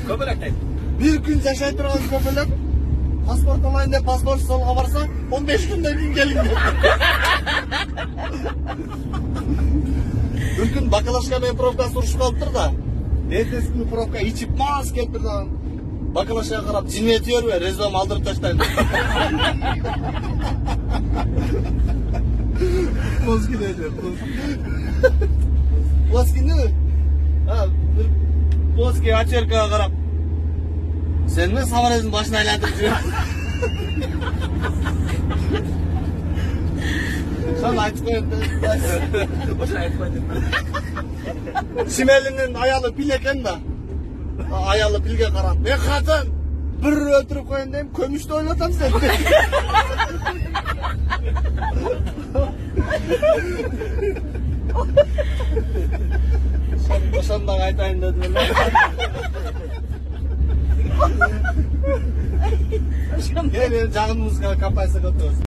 Köpelek deydi. Bir gün жашай турган көпөлөк паспорт алайын деп паспорт столға барсаң 15 күндөн кийин келиң деп. Bir gün бакалашка менен пробкасы урушуп калыптыр да. Эртеси күнү пробка ичип мас келиптир да. Бакалашка карап, "Жинети бербе, резвом алдырып таштайм." Плоский deydi. Плоский ne? Ha, bir Плоский açerkaga karap. Sen mi samanezin başına aylandırıp жүрөсүң? Şunu aytıp koyun. Boşuna aytıp koyun. Şimelinin ayalı pil eken da. Ayalı pilge karap. Kadın bir öldürüp koyun deyim, kömüşte oynatam sen. Ошондон айтайын дедим. Менин жагын музыкалык композиция көтөрөбүз.